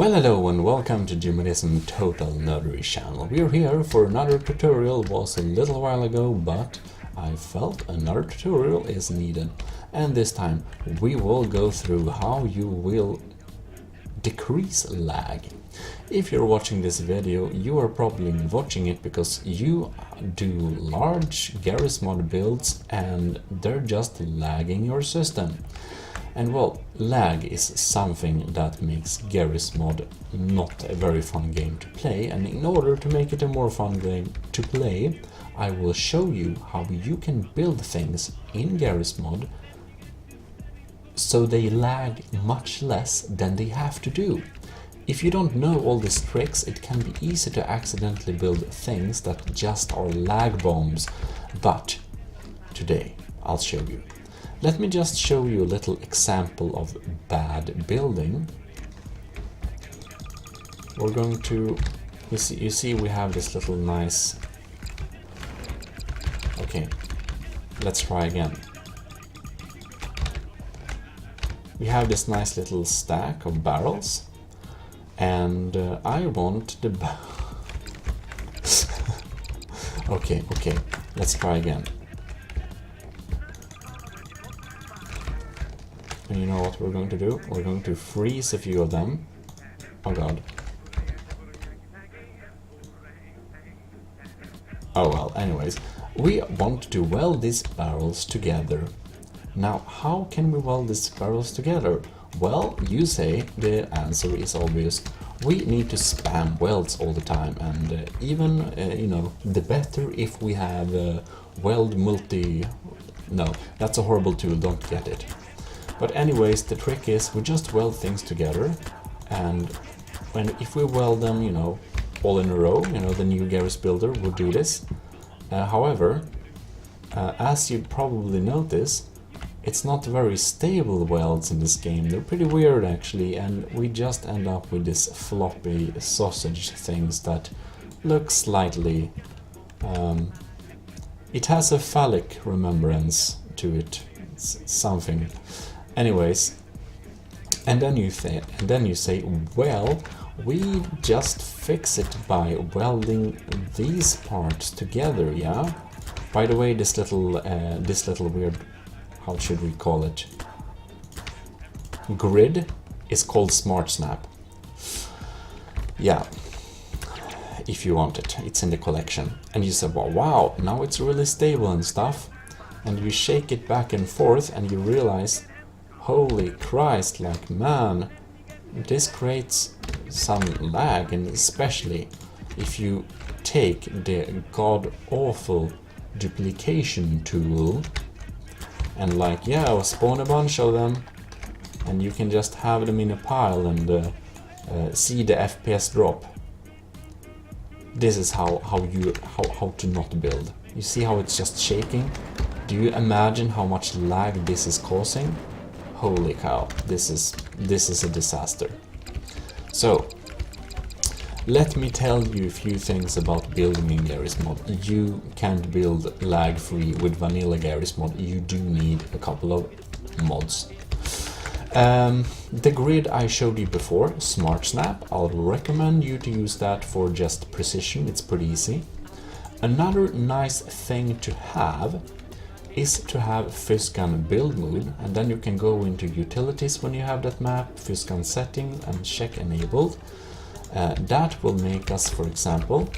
Well, hello and welcome to Gmodism Total Nerdery channel. We're here for another tutorial. Was a little while ago, but I felt another tutorial is needed. And this time we will go through how you will decrease lag. If you're watching this video, you are probably watching it because you do large Gmod builds and they're just lagging your system. And well, lag is something that makes Gmod not a very fun game to play, and in order to make it a more fun game to play, I will show you how you can build things in Gmod so they lag much less than they have to do. If you don't know all these tricks, it can be easy to accidentally build things that just are lag bombs, but today I'll show you. Let me just show you a little example of bad building. We're going to, you see we have this little nice, okay, let's try again. We have this nice little stack of barrels, and I want the okay, let's try again. And you know what we're going to do? We're going to freeze a few of them. Oh god. Oh well, anyways. We want to weld these barrels together. Now, how can we weld these barrels together? Well, you say the answer is obvious. We need to spam welds all the time, and even, you know, the better if we have weld multi... No, that's a horrible tool, don't get it. But anyways, the trick is we just weld things together, and if we weld them, you know, all in a row, you know, the new Garry's builder would do this. However, as you probably notice, it's not very stable welds in this game. They're pretty weird actually, and we just end up with this floppy sausage things that look slightly... it has a phallic remembrance to it. It's something. Anyways, and then you say, well, we just fix it by welding these parts together, yeah. By the way, this little weird, how should we call it, grid is called Smart Snap. Yeah, if you want it, it's in the collection. And you say, well, wow, now it's really stable and stuff. And you shake it back and forth, and you realize, holy Christ, like, man, this creates some lag, and especially if you take the god-awful duplication tool and, like, yeah, spawn a bunch of them, and you can just have them in a pile and see the FPS drop. This is how to not build. You see how it's just shaking? Do you imagine how much lag this is causing? Holy cow, this is a disaster. So, let me tell you a few things about building in Gmod. You can't build lag-free with vanilla Gmod. You do need a couple of mods. The grid I showed you before, Smart Snap, I'll recommend you to use that for just precision. It's pretty easy. Another nice thing to have is to have Fyscan build mode, and then you can go into utilities when you have that map, Fyscan setting, and check enabled. That will make us, for example,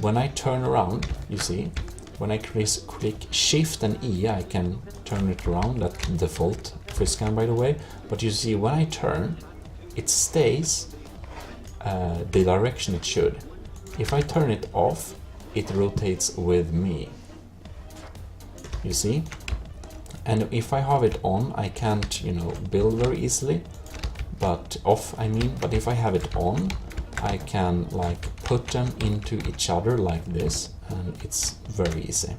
when I turn around, you see, when I click Shift and E, I can turn it around. That's default Fyscan, by the way. But you see, when I turn, it stays the direction it should. If I turn it off, it rotates with me. You see? And if I have it on, I can't, you know, build very easily. But off, I mean. But if I have it on, I can, like, put them into each other like this, and it's very easy.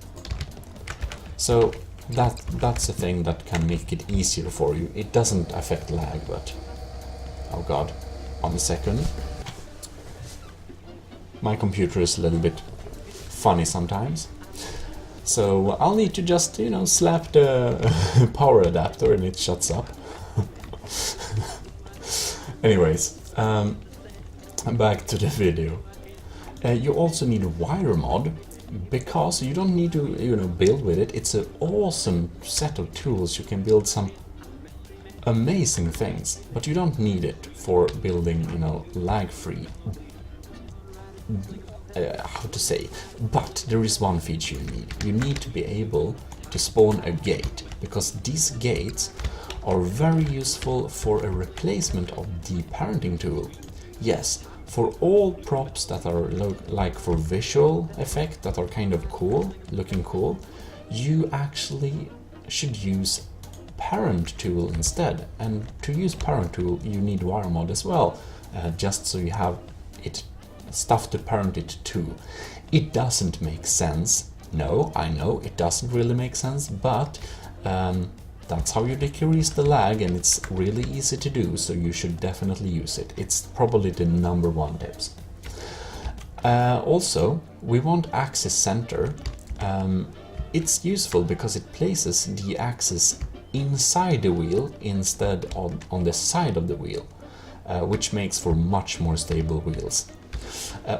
So that's a thing that can make it easier for you. It doesn't affect lag, but oh god, 1 second. My computer is a little bit funny sometimes. So I'll need to just, you know, slap the power adapter and it shuts up. Anyways, back to the video. You also need Wiremod, because you don't need to, you know, build with it. It's an awesome set of tools. You can build some amazing things, but you don't need it for building, you know, lag-free. How to say? But there is one feature you need. You need to be able to spawn a gate, because these gates are very useful for a replacement of the parenting tool. Yes, for all props that are like for visual effect, that are kind of cool, looking cool, you actually should use parent tool instead. And to use parent tool, you need Wiremod as well, just so you have it stuff to parent it to. It doesn't make sense. No, I know it doesn't really make sense, but that's how you decrease the lag, and it's really easy to do, so you should definitely use it. It's probably the #1 tips. Also, we want axis center. It's useful because it places the axis inside the wheel instead of on the side of the wheel, which makes for much more stable wheels.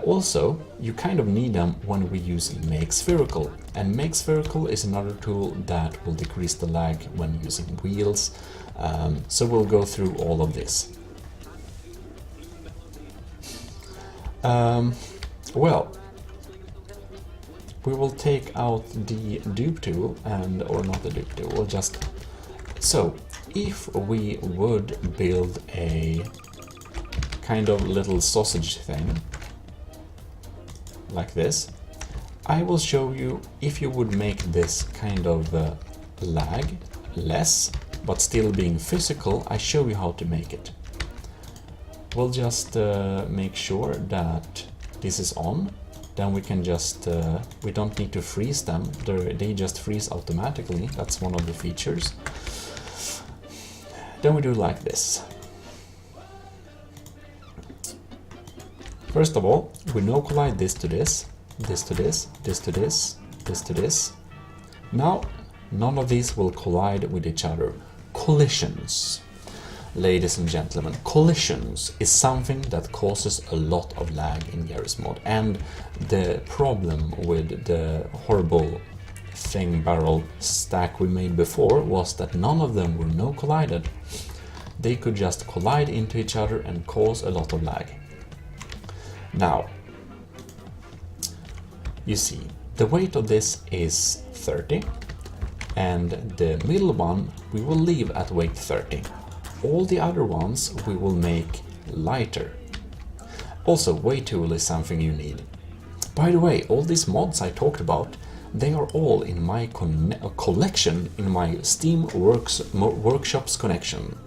Also, you kind of need them when we use make spherical, and make spherical is another tool that will decrease the lag when using wheels, so we'll go through all of this. Well, we will take out the dupe tool, or not the dupe tool, we'll just... So, if we would build a kind of little sausage thing, like this, I will show you if you would make this kind of lag less, but still being physical. I show you how to make it. We'll just make sure that this is on, then we can just, we don't need to freeze them, they just freeze automatically. That's one of the features. Then we do like this. First of all, we no collide this to this, this to this, this to this, this to this. Now, none of these will collide with each other. Collisions. Ladies and gentlemen, collisions is something that causes a lot of lag in Garry's mod, and the problem with the horrible thing barrel stack we made before was that none of them were no collided. They could just collide into each other and cause a lot of lag. Now, you see, the weight of this is 30, and the middle one we will leave at weight 30. All the other ones we will make lighter. Also, weight tool is something you need. By the way, all these mods I talked about, they are all in my collection, in my Steam Workshops collection.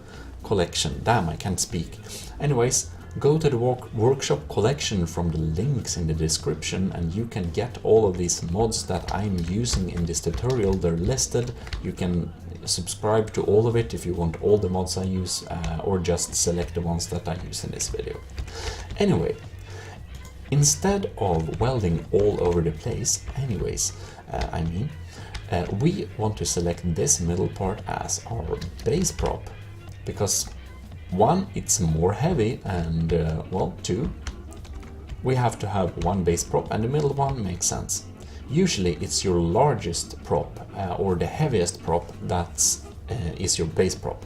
Damn, I can't speak. Anyways, go to the workshop collection from the links in the description, and you can get all of these mods that I'm using in this tutorial. They're listed. You can subscribe to all of it if you want all the mods I use, or just select the ones that I use in this video. Anyway, instead of welding all over the place, we want to select this middle part as our base prop, because one, it's more heavy, and well, two, we have to have one base prop, and the middle one makes sense. Usually it's your largest prop, or the heaviest prop, that is your base prop.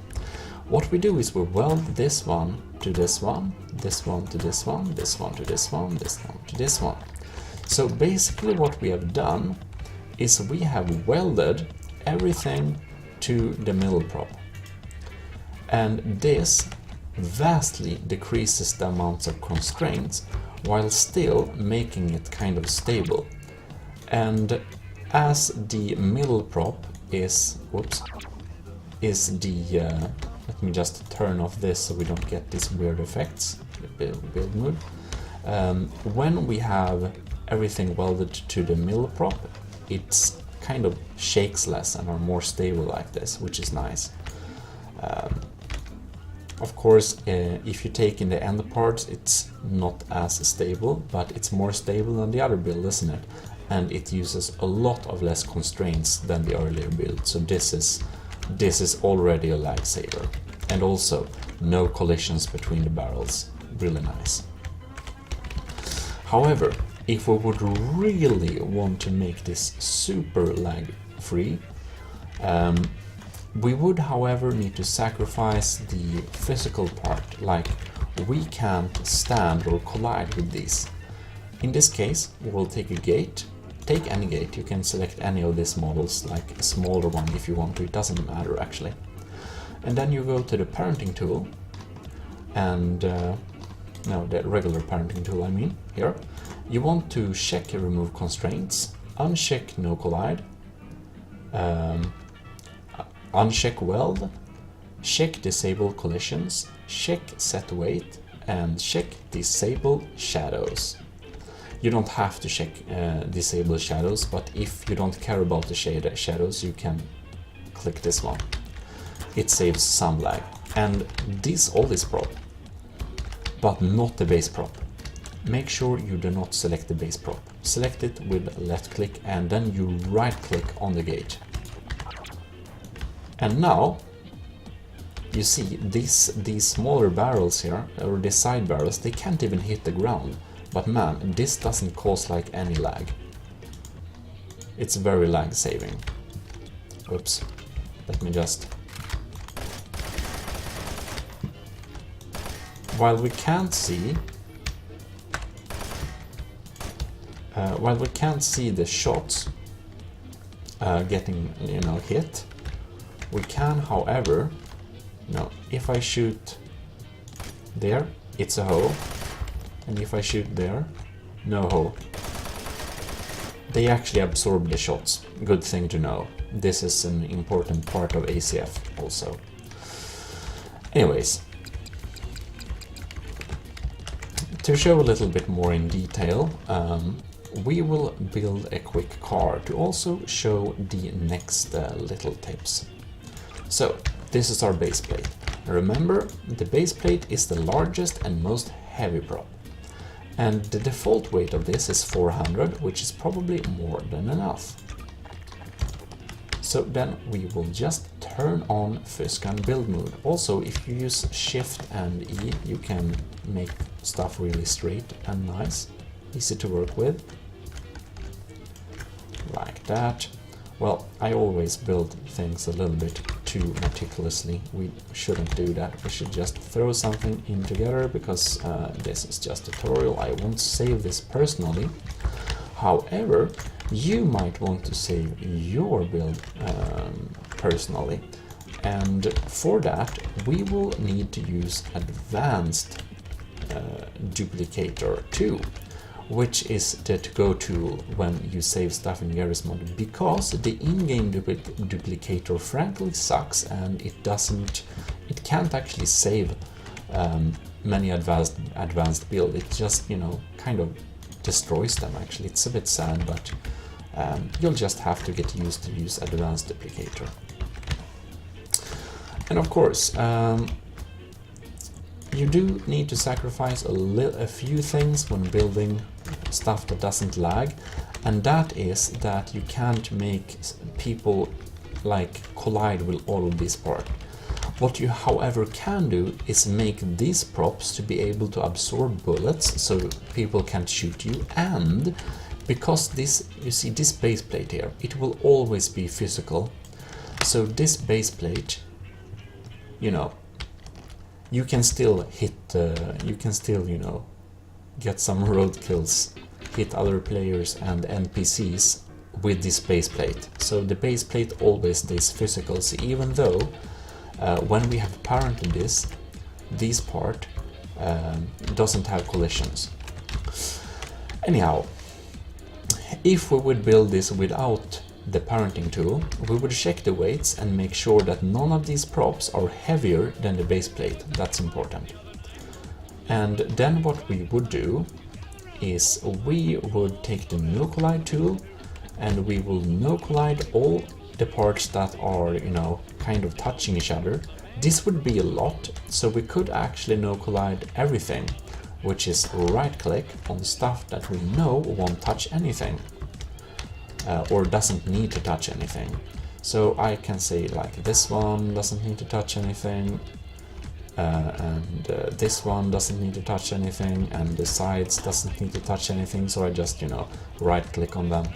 What we do is we weld this one to this one, this one to this one, this one to this one, this one to this one. So basically what we have done is we have welded everything to the middle prop. And this vastly decreases the amounts of constraints while still making it kind of stable. And as the middle prop is, let me just turn off this so we don't get these weird effects, build mode. When we have everything welded to the middle prop, it's kind of shakes less and are more stable like this, which is nice. Of course, if you take in the end parts, it's not as stable, but it's more stable than the other build, isn't it? And it uses a lot of less constraints than the earlier build, so this is already a lifesaver. And also, no collisions between the barrels, really nice. However, if we would really want to make this super lag free, we would, however, need to sacrifice the physical part, like we can't stand or collide with these. In this case, we will take a gate. Take any gate, you can select any of these models, like a smaller one if you want to, it doesn't matter actually. And then you go to the parenting tool, and no, the regular parenting tool I mean, here. You want to check remove constraints, uncheck no collide, uncheck weld, check disable collisions, check set weight, and check disable shadows. You don't have to check disable shadows, but if you don't care about the shadows, you can click this one. It saves some lag. And all this prop, but not the base prop. Make sure you do not select the base prop. Select it with left click and then you right click on the gate. And now you see these smaller barrels here, or the side barrels, they can't even hit the ground. But man, this doesn't cause like any lag. It's very lag saving. Oops, let me just... While we can't see the shots getting, hit, we can, however, if I shoot there, it's a hole, and if I shoot there, no hole. They actually absorb the shots. Good thing to know. This is an important part of ACF also. Anyways, to show a little bit more in detail, we will build a quick car to also show the next little tips. So, this is our base plate. Remember, the base plate is the largest and most heavy prop. And the default weight of this is 400, which is probably more than enough. So then we will just turn on Fuscan build mode. Also, if you use Shift and E, you can make stuff really straight and nice, easy to work with. Like that. Well, I always build things a little bit too meticulously. We shouldn't do that. We should just throw something in together because this is just a tutorial. I won't save this personally. However, you might want to save your build personally. And for that, we will need to use Advanced Duplicator 2. Which is the to-go tool when you save stuff in Garry's mod, because the in-game duplicator frankly sucks and it can't actually save many advanced build. It just, kind of destroys them actually. It's a bit sad, but you'll just have to get used to use advanced duplicator. And of course, you do need to sacrifice a few things when building stuff that doesn't lag, and that is that you can't make people collide with all of this part. What you, however, can do is make these props to be able to absorb bullets so people can't shoot you, and because you see this base plate here, it will always be physical. So this base plate, you can still hit, get some road kills, hit other players and NPCs with this base plate. So the base plate always stays physical, so even though when we have parented this part doesn't have collisions. Anyhow, if we would build this without the parenting tool, we would check the weights and make sure that none of these props are heavier than the base plate. That's important. And then what we would do is we would take the no collide tool and we will no collide all the parts that are, kind of touching each other. This would be a lot, so we could actually no collide everything, which is right click on stuff that we know won't touch anything. Or doesn't need to touch anything. So I can say like this one doesn't need to touch anything. this one doesn't need to touch anything, and the sides doesn't need to touch anything, so I just, you know, right click on them.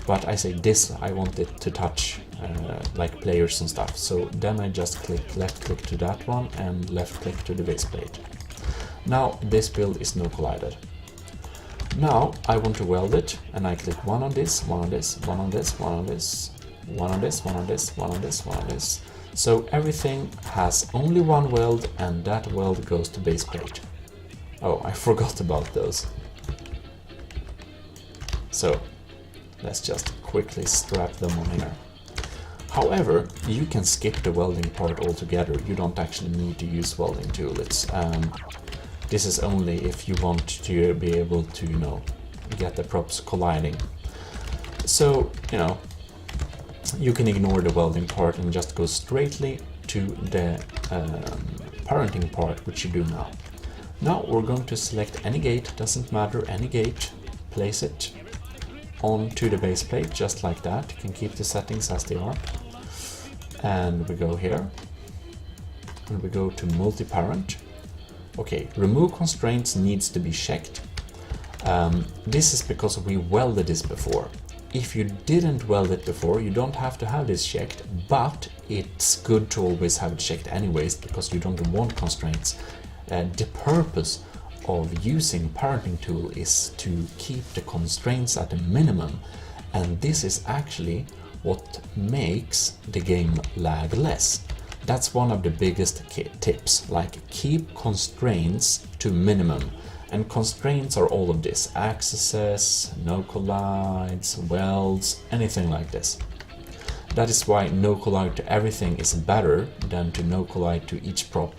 But I say this, I want it to touch like players and stuff, so then I just click left click to that one and left click to the base plate. Now this build is no collided. Now I want to weld it, and I click one on this, one on this, one on this, one on this, one on this, one on this, one on this, one on this. So everything has only one weld, and that weld goes to base plate. Oh, I forgot about those. So let's just quickly strap them on here. However, you can skip the welding part altogether. You don't actually need to use welding tool. This is only if you want to be able to, you know, get the props colliding. So, you know, you can ignore the welding part and just go straightly to the parenting part, which you do now. Now we're going to select any gate, doesn't matter, any gate, place it onto the base plate just like that. You can keep the settings as they are. And we go here, and we go to multi-parent. Okay, remove constraints needs to be checked. This is because we welded this before. If you didn't weld it before, you don't have to have this checked, but it's good to always have it checked anyways, because you don't want constraints. The purpose of using parenting tool is to keep the constraints at a minimum, and this is actually what makes the game lag less. That's one of the biggest tips, like keep constraints to minimum. And constraints are all of this: accesses, no collides, welds, anything like this. That is why no collide to everything is better than to no collide to each prop,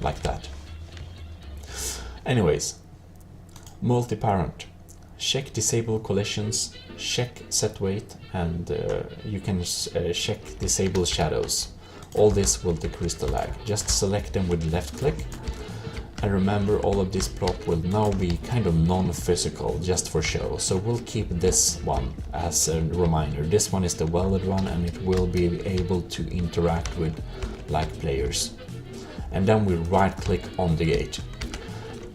like that. Anyways, multi-parent. Check disable collisions, check set weight, and you can check disable shadows. All this will decrease the lag. Just select them with left click. And remember, all of this prop will now be kind of non-physical, just for show. So we'll keep this one as a reminder. This one is the welded one, and it will be able to interact with like players. And then we right click on the gate.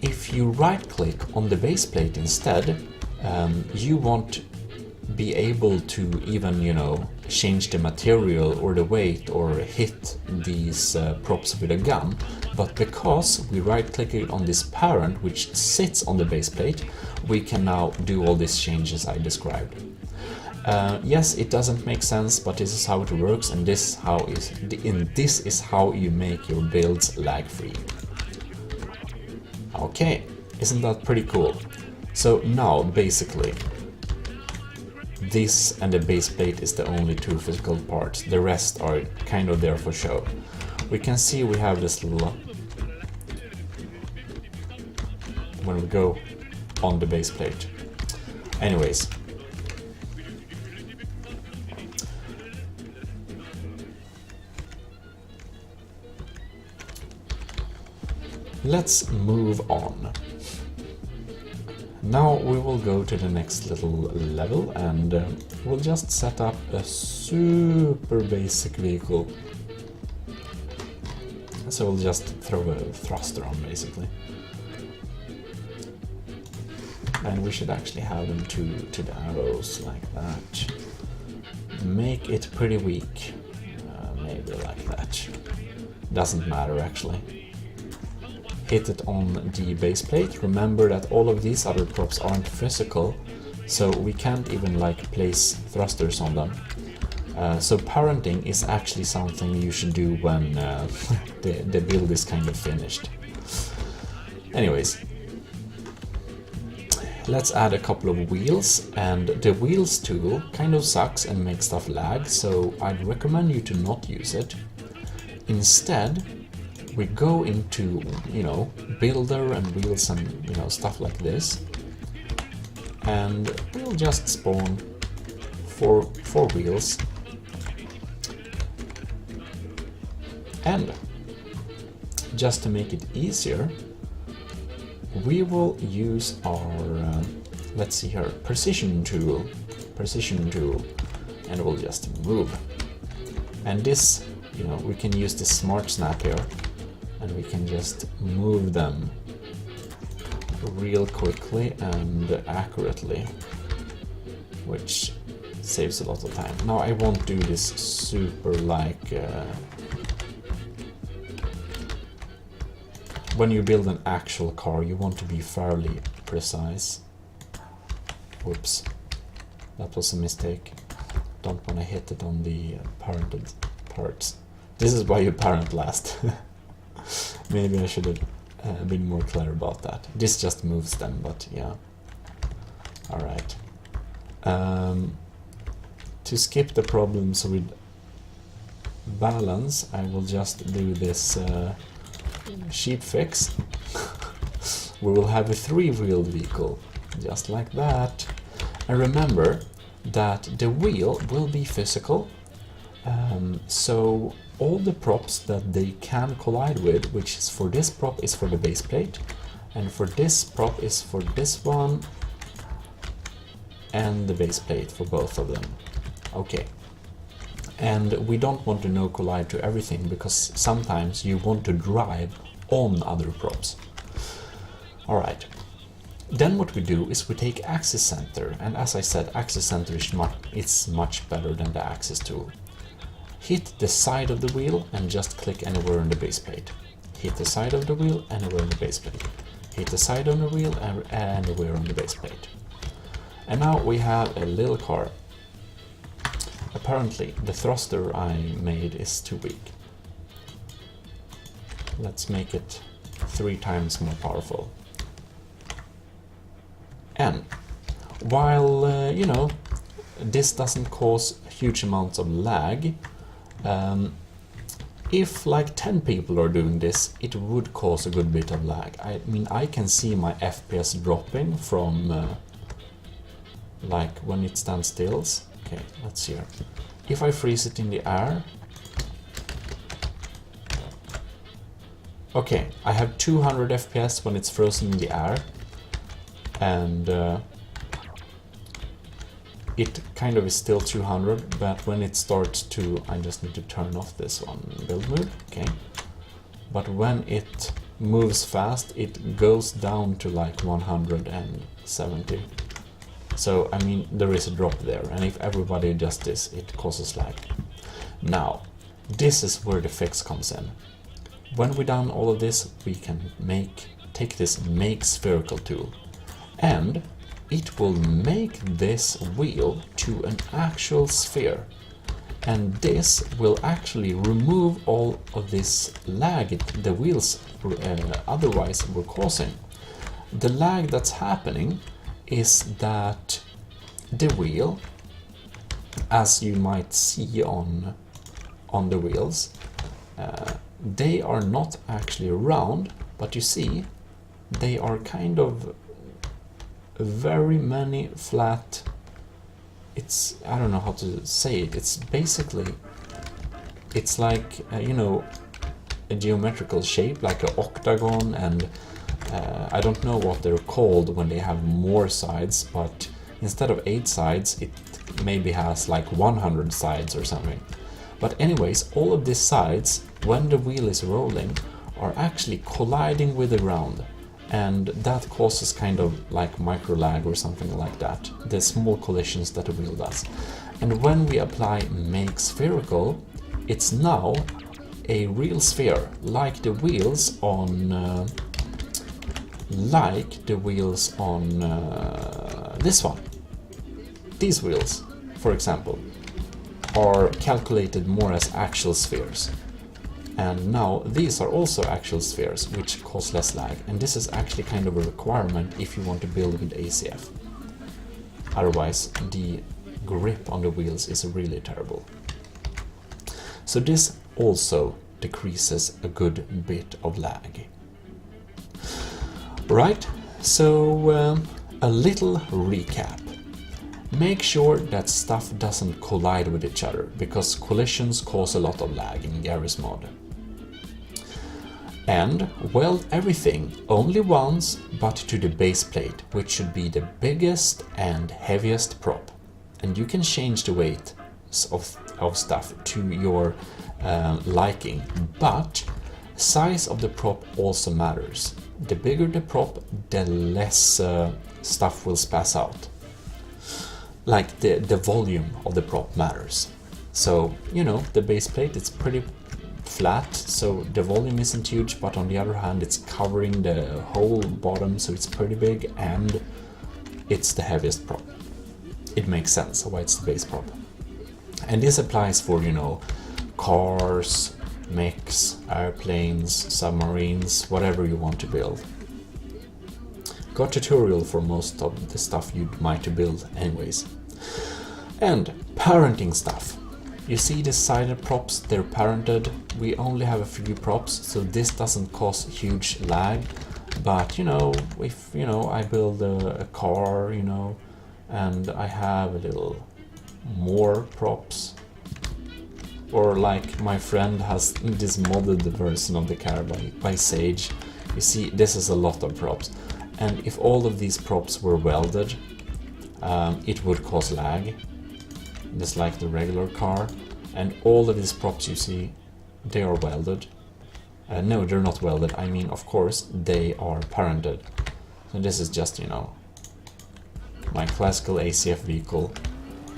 If you right click on the base plate instead, you won't be able to even, you know, change the material or the weight or hit these props with a gun. But because we right click on this parent which sits on the base plate, we can now do all these changes I described. Yes, it doesn't make sense, but this is how it works, and this is how you make your builds lag free. Okay, isn't that pretty cool? So now basically this and the base plate is the only two physical parts. The rest are kind of there for show. We can see we have this little, when we go on the base plate. Anyways, let's move on. Now we will go to the next little level, and we'll just set up a super basic vehicle. So we'll just throw a thruster on basically. And we should actually have them to the arrows like that. Make it pretty weak, maybe like that. Doesn't matter actually. Hit it on the base plate. Remember that all of these other props aren't physical, so we can't even like place thrusters on them. So parenting is actually something you should do when the build is kind of finished. Anyways, let's add a couple of wheels, and the wheels tool kind of sucks and makes stuff lag, so I'd recommend you to not use it. Instead, we go into, you know, builder and wheels and, you know, stuff like this, and we'll just spawn four wheels, and just to make it easier, we will use our let's see here, precision tool, and we'll just move. And this, you know, we can use this smart snap here, and we can just move them real quickly and accurately, which saves a lot of time. Now I won't do this super like when you build an actual car, you want to be fairly precise. Whoops, that was a mistake. Don't want to hit it on the parented parts. This is why you parent last. Maybe I should have been more clear about that. This just moves them, but yeah. Alright. To skip the problems with balance, I will just do this sheep fix. We will have a 3-wheeled vehicle, just like that. And remember that the wheel will be physical, so all the props that they can collide with, which is for this prop is for the base plate, and for this prop is for this one, and the base plate for both of them. Okay. And we don't want to no collide to everything, because sometimes you want to drive on other props. Alright. Then what we do is we take axis center, and as I said, axis center is much better than the axis tool. Hit the side of the wheel and just click anywhere on the base plate. Hit the side of the wheel, anywhere on the base plate. Hit the side on the wheel, and anywhere on the base plate. And now we have a little car. Apparently the thruster I made is too weak. Let's make it 3 times more powerful. And while, you know, this doesn't cause huge amounts of lag, if like 10 people are doing this, it would cause a good bit of lag. I mean, I can see my FPS dropping from like when it stands still. Okay, let's see here. If I freeze it in the air, okay, I have 200 FPS when it's frozen in the air, and it kind of is still 200, but when it starts to, I just need to turn off this one, build mode, okay. But when it moves fast, it goes down to like 170. So, I mean, there is a drop there, and if everybody does this, it causes lag. Now, this is where the fix comes in. When we've done all of this, we can take this make spherical tool, and it will make this wheel to an actual sphere. And this will actually remove all of this lag the wheels otherwise were causing. The lag that's happening is that the wheel, as you might see on the wheels, they are not actually round, but you see they are kind of very many flat. It's, I don't know how to say it, it's basically, it's like you know, a geometrical shape, like an octagon, and I don't know what they're called when they have more sides, but instead of 8 sides, it maybe has like 100 sides or something. But anyways, all of these sides, when the wheel is rolling, are actually colliding with the ground, and that causes kind of like micro lag or something like that, the small collisions that the wheel does. And when we apply make spherical, it's now a real sphere, like the wheels on this one. These wheels, for example, are calculated more as actual spheres. And now these are also actual spheres, which cause less lag. And this is actually kind of a requirement if you want to build with ACF. Otherwise, the grip on the wheels is really terrible. So this also decreases a good bit of lag. Right, so a little recap. Make sure that stuff doesn't collide with each other, because collisions cause a lot of lag in Garry's mod. And weld everything only once, but to the base plate, which should be the biggest and heaviest prop. And you can change the weight of stuff to your liking, but Size of the prop also matters. The bigger the prop, the less stuff will spass out. Like the volume of the prop matters. So, you know, the base plate, it's pretty flat, so the volume isn't huge, but on the other hand, it's covering the whole bottom, so it's pretty big, and it's the heaviest prop. It makes sense why it's the base prop. And this applies for, you know, cars, mechs, airplanes, submarines, whatever you want to build. Got tutorial for most of the stuff you might build anyways. And parenting stuff. You see the sided props, they're parented. We only have a few props, so this doesn't cause huge lag. But, you know, if, you know, I build a car, you know, and I have a little more props, or like my friend has this modded version of the car by Sage. You see, this is a lot of props. And if all of these props were welded, it would cause lag, just like the regular car. And all of these props you see, they are welded. No, they're not welded. I mean, of course, they are parented. So this is just, you know, my classical ACF vehicle.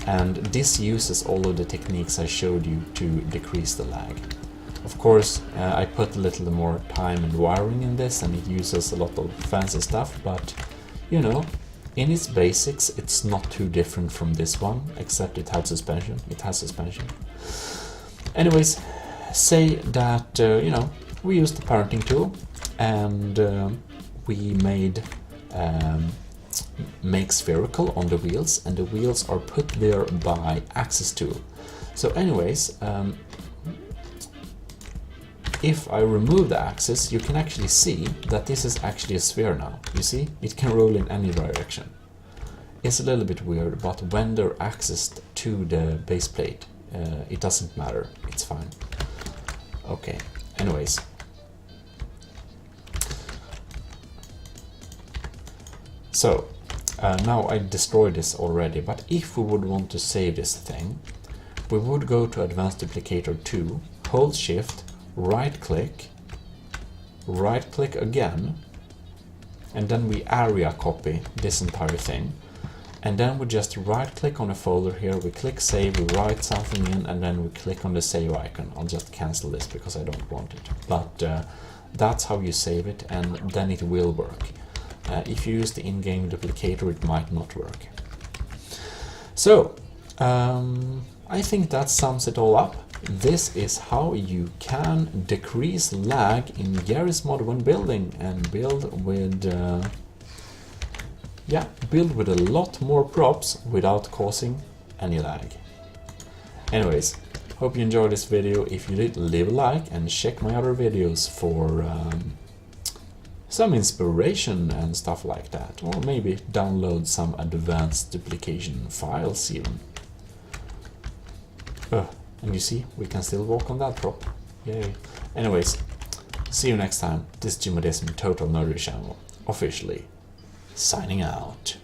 And this uses all of the techniques I showed you to decrease the lag. Of course, I put a little more time and wiring in this, and it uses a lot of fancy stuff, but, you know, in its basics, it's not too different from this one, except it has suspension. Anyways, say that, you know, we used the parenting tool, and we made make spherical on the wheels, and the wheels are put there by axis tool. So anyways, if I remove the axis, you can actually see that this is actually a sphere now. You see, it can roll in any direction. It's a little bit weird, but when they're axised to the base plate, it doesn't matter, it's fine. Okay, anyways. So, now I destroyed this already, but if we would want to save this thing, we would go to Advanced Duplicator 2, hold Shift, right click again, and then we area copy this entire thing. And then we just right click on a folder here, we click save, we write something in, and then we click on the save icon. I'll just cancel this because I don't want it. But that's how you save it, and then it will work. If you use the in-game duplicator, it might not work. So, I think that sums it all up. This is how you can decrease lag in Garry's mod when building, and build with build with a lot more props without causing any lag. Anyways, hope you enjoyed this video. If you did, leave a like and check my other videos for some inspiration and stuff like that, or maybe download some advanced duplication files even. And you see, we can still walk on that prop. Yay. Anyways, see you next time. This is Gmodism Total Nerdy Channel, officially signing out.